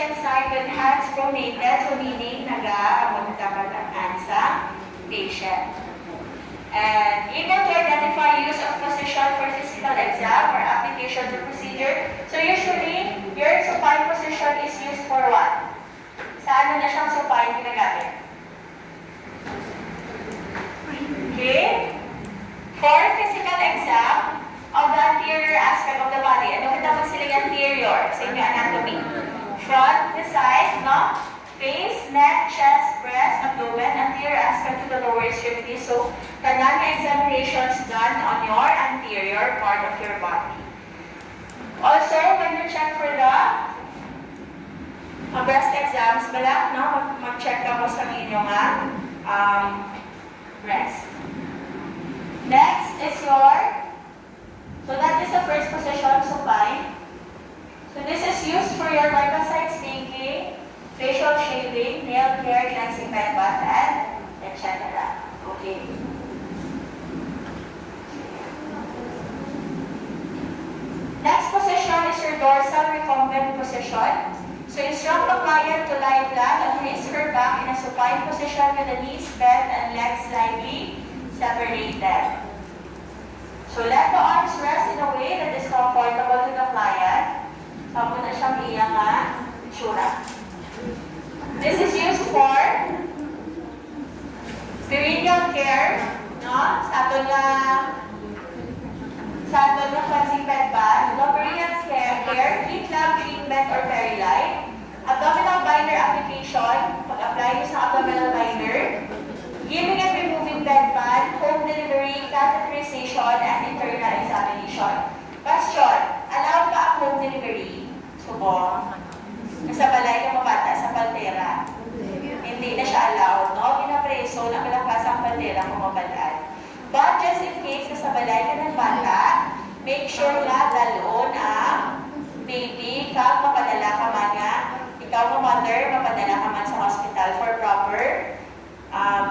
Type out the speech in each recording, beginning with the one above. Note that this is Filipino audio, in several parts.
patient side with hands pronated, so meaning nag-aamon dapat ang hands sa patient. And able to identify use of position for physical exam or application to procedure. So usually, your supine position is used for what? Sa ano na siyang supine ginagamit? Okay? For physical exam of the anterior aspect of the body, ano kita sila yung anterior sa inyong anatomy? Front, the side, no? Face, neck, chest, breast, abdomen, anterior aspect to the lower extremity. So, kanang examinations done on your anterior part of your body. Also, when you check for the breast exams, no? Mag-check ka mo sa inyong breast. Next is so that is the first position, supine. So this is used for your lymphocyte staking, facial shaving, nail care, cleansing bed bath, and etc. Okay. Next position is your dorsal recumbent position. So instruct the client to lie flat and raise her back in a supine position with the knees bent and legs slightly separated. So let the arms rest in a way that is comfortable to the client. Sabo na siyang iyang itsura. This is used for perineal care, no? Sa aton na cleansing bed bath, lubricant care, heat lamp treatment or peri-light, abdominal binder application, pag-apply nyo sa abdominal binder, giving and removing bed fan, home delivery, catheterization, and internal examination. Question, allowed ba ang home delivery? Subong. Nasa balay ka mabata sa paltera. Hindi na siya allowed, no? Pinapreso na malakas ang paltera kung mabalaan. But just in case nasa balay ka ng bata, make sure na dalon ang baby ka, mapadala ka man nga, ikaw mo mother, mapadala ka man sa hospital for proper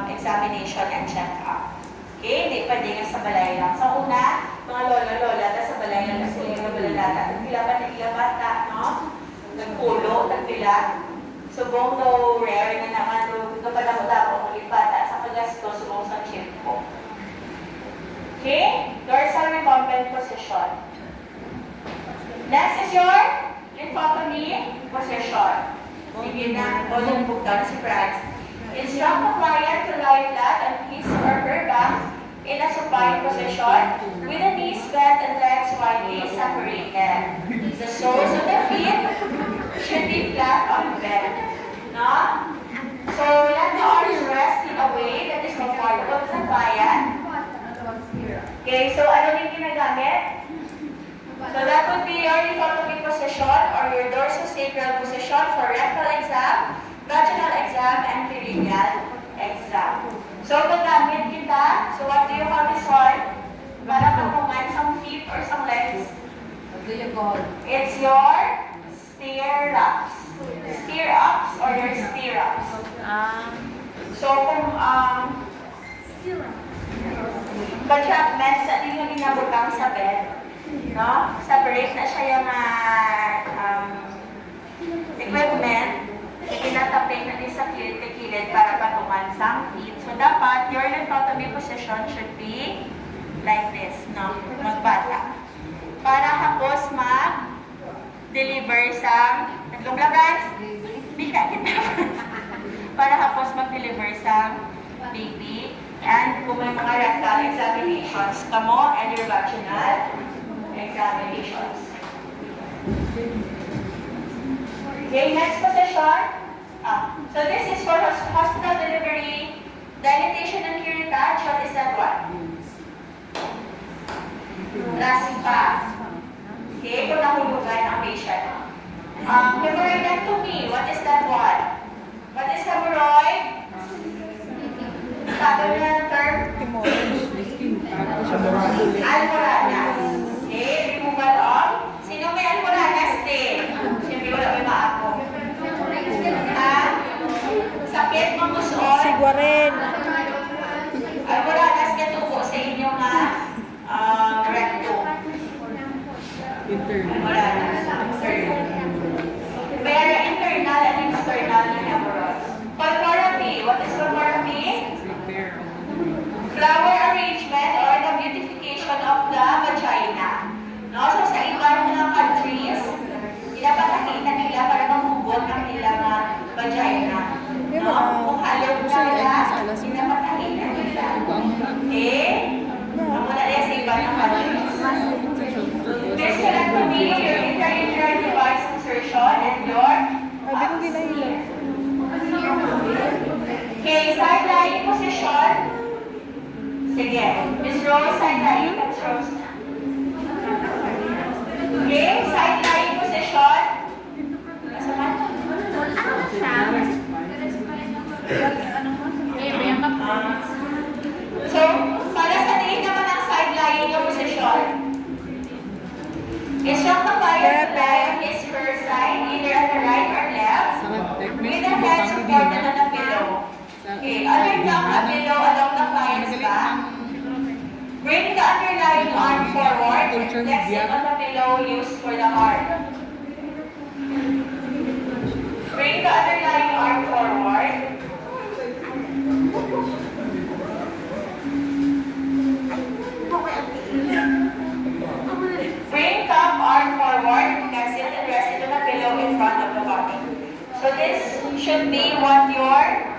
examination and check-up. Okay? Hindi pwede nga sa balay lang. Sa una, mga lola-lola, sa balay lang na sila yung balalata. Nagpila-bata, no? Nagpulo, nagpila. Subong daw rare na naman, ito pa na mo ulit bata sa pagasto, subong sa chip ko. Okay? Dorsal recumbent position. Next is your lithotomy position. Sige na, ulit buktan si Franz. Instruct the client to lie flat and his or her back in a supine position with the knees bent and legs widely separated. The soles of the feet should be flat on bed. No? So let the arms rest in a way that is comfortable to the client. Okay, so ano din ginagamit? So that would be your lithotomy position or your dorsosacral position for rectal exam, vaginal exam, and perineal exam. So, gagamit kita. So, what do you call this one? Para patungan some feet or some legs. What do you call? It's your stirrups. Stirrups or your stirrups. So, kung contractment sa yung inabutang sa bed, no? Separate na siya yung equipment. Itinatapin natin sa kilid para patungan sa feet. So, dapat your lithotomy position should be like this, no? Magbata. Para hapos mag-deliver sa naglumlagas. Bika kita. Para hapos mag-deliver sa baby. And kung may mga rectal examinations, kamo and your vaginal examinations. Okay, next position. So this is for hospital delivery, dilatation and curettage. What is that one? Raspa. Okay, kung nahulugan ang patient. Hemorrhoidectomy. What is that one? What is hemorrhoid? Sabi na ng term? Almoranas. Okay, removal of. Sino may almoranas din? Siyempre wala may maako. Sakit mamuson. Sigwarin. Almoranas katubo sa inyong rectum. Almoranas. Pero internal Sige. Miss Rose, side lying. Miss Rose na. Okay, side lying position. Kasama? So, para sa tingin naman ang side lying yung position. Instruct the client to lie on his first side, either on the right or left, with the head supported on the pillow. Okay, underlock the pillow along the client's back. Bring the underlying arm forward and flex it on the pillow used for the heart. Bring the underlying arm forward. Bring top arm forward, flex it and rest it on the pillow in front of the body. So this should be what your...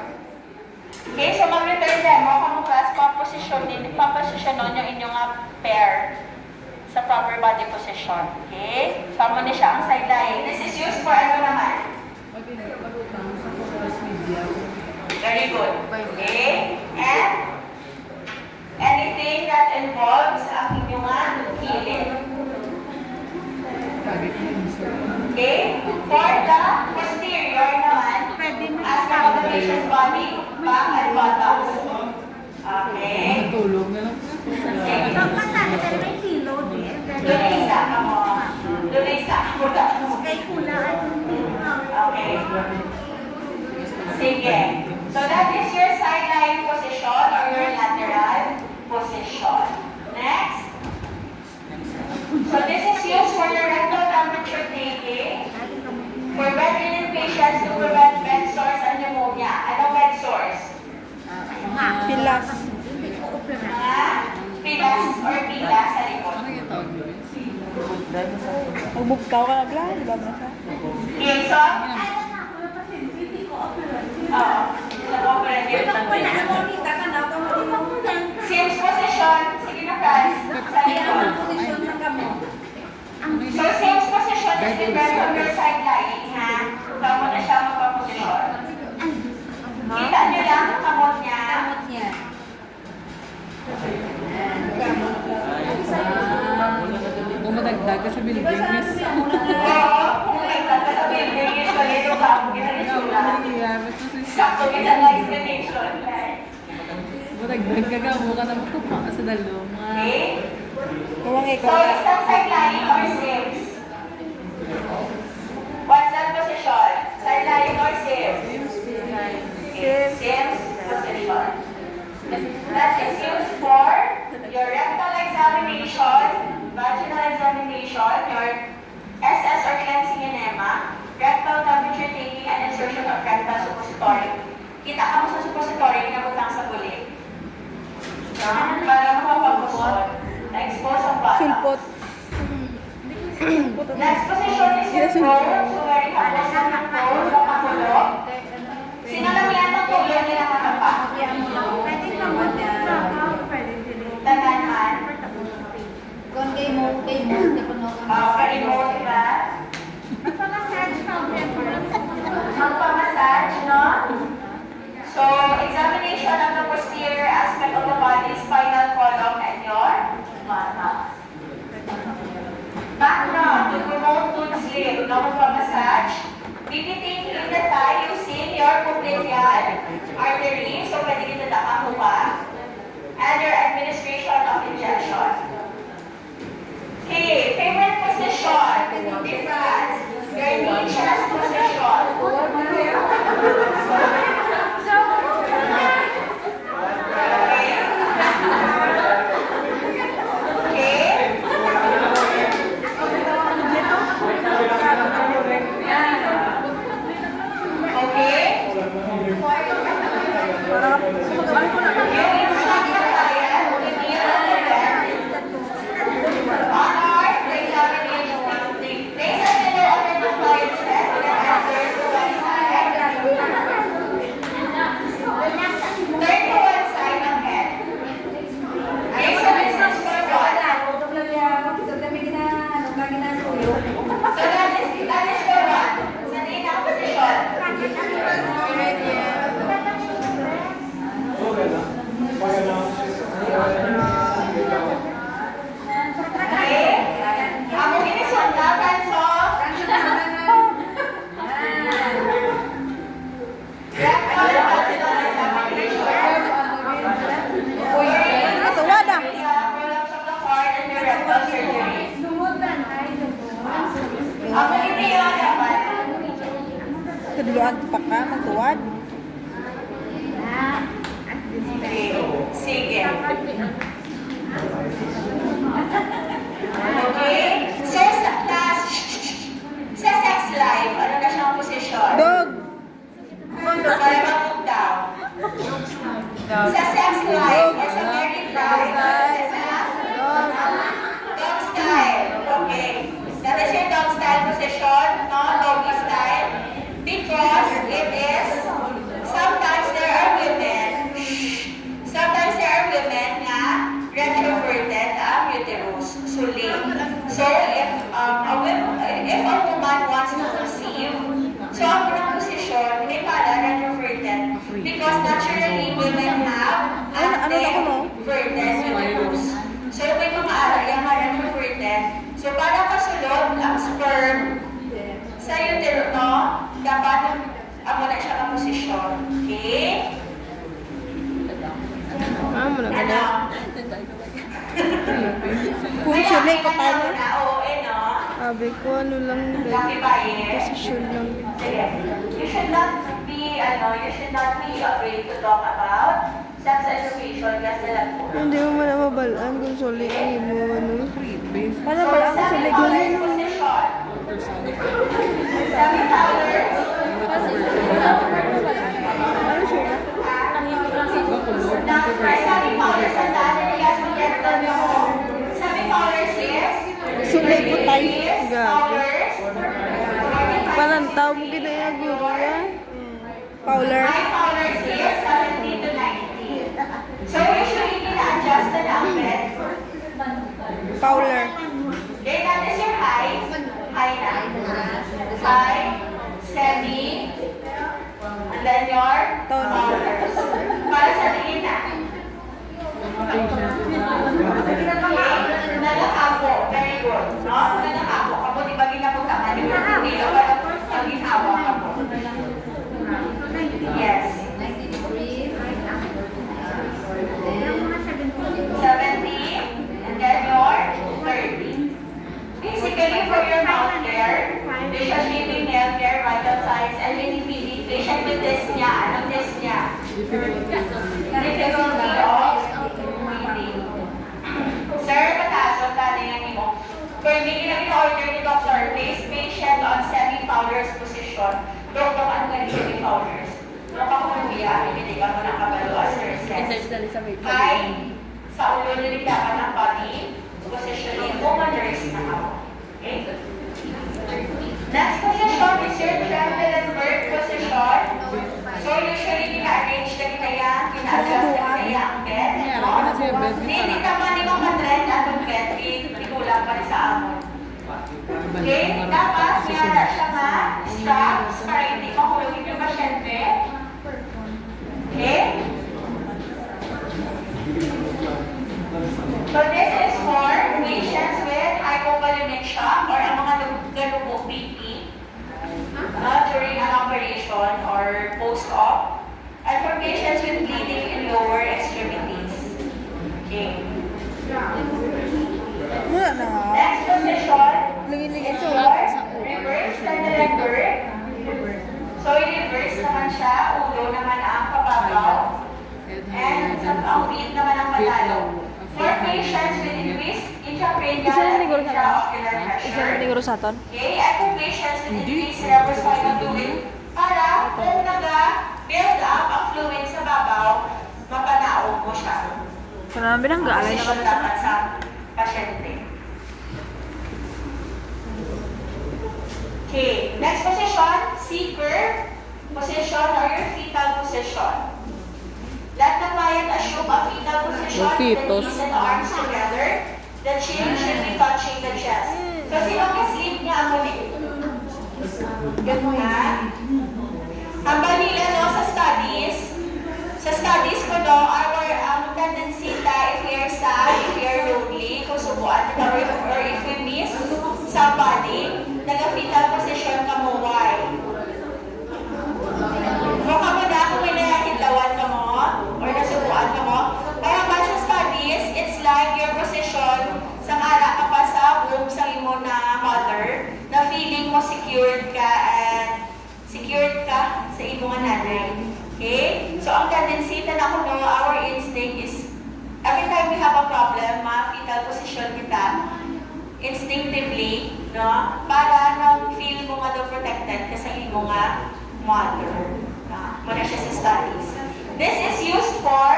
Okay, so mag-return demo kung class paposisyonon yung inyong pair sa proper body position. Okay? So, amo ni siya ang side lying. This is used for ano naman? Very good. Okay? And anything that involves ang inyong kilid. Okay? For the posterior naman, as the combination body, back and buttocks. Okay? Tulog na lang. Dulisa ka mo. Dulisa. Okay. Sige. So that is your side lying position or your lateral position. Next. So this is used for your rectal temperature taking for bedridden patients to prevent bed sores and pneumonia. Anong bed sores? Pilas. Pilas or pilas sa likod. Ano yung tawag nyo? Magbugkaw ka na bla? Diba mo siya? Okay, so? Oo. Same position. Sige na, guys. Sa likod. So, same position is different from your side lying, ha? Tama na siya magpaposisyon. Kita nyo lang ang kamot niya. Kung madagdag ka sa building, miss. Oo, kung nagtag ka sa building, usually ito ka ang ginalisula. Sakto kita na explanation. Madagdag ka buka na matupa ka sa dalong. Okay? So, isang side lying or sims? What's that position? Side lying or sims? Sims position. That is used for your rectal examination, vaginal examination, your SS or cleansing enema, rectal temperature taking, and insertion of rectal suppository. Kita ka mo sa suppository, pinabutang sa bulig. Para makapagpusot, na-expose ang bata. Sulpot. Next position is your pose. So, very opposite ng pose, nakakulog. Sino lang yan ang tulog nila nakapa? Tanahan. Kung kay mo, Pa-remote ba? Magpamassage, no? So, examination of the posterior aspect of the body, spinal column, and your buttocks. Background, to promote good sleep, no magpamassage. Pipitin in the thigh using your popliteal artery, so pwede kita takang pa. And your administration of injection. Okay, favorite position, difference, your knee chest position. Luag pa ka, magtuwad. Okay. Sige. Okay? Sa sex life, ano na siyang posisyon? Dog! Para mag-move down. Sa sex life, as a married bride, dog style. Okay. That is your dog style position, no? Doggy style. Because it is, sometimes there are women na retroverted ang uterus, suli. So, if a woman wants to conceive, so ang unang posisyon, hindi pala retroverted. Because naturally, women have anteverted uterus. So, may mga area na retroverted. So, para kasulod ang sperm sa utero, no? Dapat ang muna siya ang posisyon. Okay? Mo na Ano? Kung suli ko tayo. Oo, no? Sabi ko, ano lang, Lucky bias. posisyon lang. Sige. You should not be afraid to talk about sex education kasi lang po. Hindi mo man mabalaan kung suli ang imo, ano. Para So, balaan kung suli ko semi-collar position. Semi-collar. Ano siya? Now, semi-collar sa dati nila sa gender nyo. Semi-collars is? Suli ko tayo. Gabi. Collars. Parang tao mo ginaya guru yan. Fowler. My collars is 70 to 90. So, usually, ina-adjust na ang bed. Fowler. Then, that is your height. High na. High, semi, and then your collars. Para sa tingin na. Okay. Nagkakapo. Very good. No? Nagkakapo. Kapo, di ba ginapunta ka? Di ba ginawa ka po? Yes. 70, and then your 30. Basically, for your mouth care, facial shaping, nail care, vital signs, and mini-feeding, patient with dyspnea. Anong dyspnea? Difficulty of breathing. Sir, patasok tayo ng imo. Kung hindi order ni Dr. Place patient on semi-Fowler's position, Dr. ano nga ni semi-Fowler's? Nung kakuya, ibinigyan mo ng kabalo as nurses. High, sa ulo niligapan ng body, positioning, woman-nurse na ako. Okay? Next position is your Trendelenburg position. So, usually, ina-arrange na kinaya, ina-adjust na kinaya ang bed. Hindi naman ni mga trend atong bed, ikulang pa rin sa amon. Okay? Dapat, niyara siya nga, straps, para hindi mahulogin yung pasyente. Okay? So, this is for patients with hypovolemic shock or ang mga galubog BP during an operation or post-op, and for patients with bleeding in lower extremities. Okay. Wala na nga. Next position Lingin-lingin is sa your reverse Trendelenburg. So, i-reverse naman siya, ulo naman ang pababaw, and ang feet naman ang matalo. For patients with increased intracranial and intraocular pressure. Okay, and for patients with increased cerebrospinal fluid, para kung naga-build up ang fluid sa babaw, mapanaog mo siya. Marami nang gaalay na Posisyon dapat sa pasyente. Okay, next position, C-curve position or your fetal position. Let the client assume a fetal position with the knees and arms together. The chin should be touching the chest. So, sino ka-sleep niya ang muli? Ganun na. Ang balila no, sa studies ko no, our tendency ta if we are sad, if we are lonely, kung subuan ka or if we miss somebody, nag-fetal position ka mo, why? Mukha mo na kung may nahihitlawan ka mo or nasubuan ka mo. Kaya ba sa studies, it's like your position sa ngara ka pa sa womb sa imo na mother, na feeling mo secured ka sa imong nanay. Okay? So, ang tendency na ako no, our instinct is, every time we have a problem, fetal position kita, instinctively, no? Para nang feel mo nga daw protected ka sa imong mother. Muna siya sa studies. This is used for,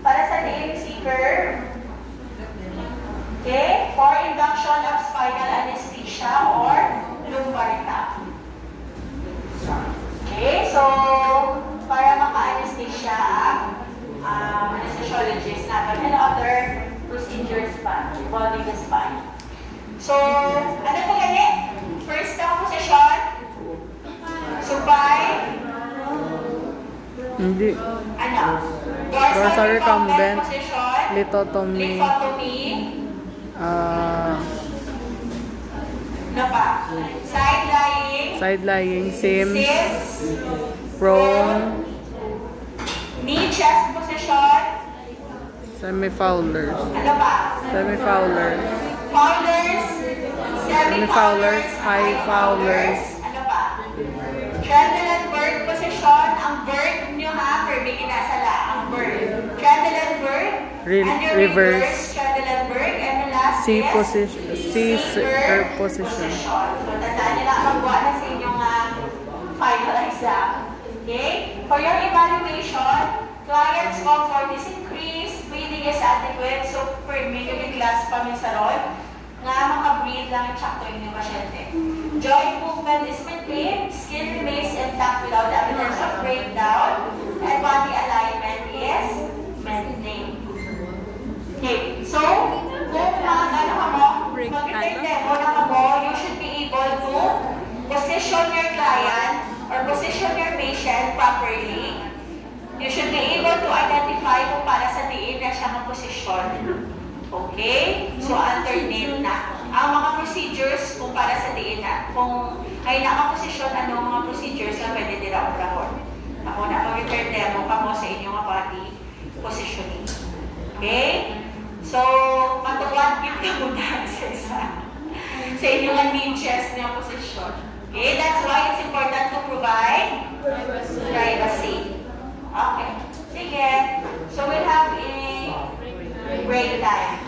para sa diin seeker, okay, for induction of spinal anesthesia or lumbar tap. Okay, so, para maka-anesthesia ang anesthesiologist natin and other procedures pa involving the spine. So, ano po gani? First na position, supine, Hindi. ano? Dorsal recumbent position, lithotomy. Ano pa? Side lying. Side lying. Sims. Sits. Prone. Knee chest position. Semi-fowlers. Ano pa? Semi-fowlers. Fowlers. Semi-fowlers. High fowlers. Ano pa? Trundle and bird position. Ang bird nyo permi kinasala. Ang bird. Trundle and bird. And your Reverse. Trundle and bird. And the last C is position. C curve position. So, tandaan nyo lang magbuha na sa inyong final exam. Okay? For your evaluation, client's comfort is increased, breathing is adequate, so per minute yung glass pa min sa rod, nga maka-breathe lang yung sakto yung pasyente. Joint movement is maintained, skin remains intact without evidence of breakdown, and body alignment is maintained. Okay, so, kung ano ka mo, mag-take demo na ka mo, you should be able to position your client or position your patient properly. You should be able to identify kung para sa diin na siya ng posisyon. Okay? So, alternate na. Ang mga procedures kung para sa diin na. Kung ay nakaposisyon, ano ang mga procedures na pwede nila ulahon. Ako na mag-repair demo ka mo sa inyong body positioning. Okay? So, matuwad kita muna sa isa. Sa inyong knee chest na posisyon. Okay? That's why it's important to provide privacy. Okay. Sige. So, we'll have a break time.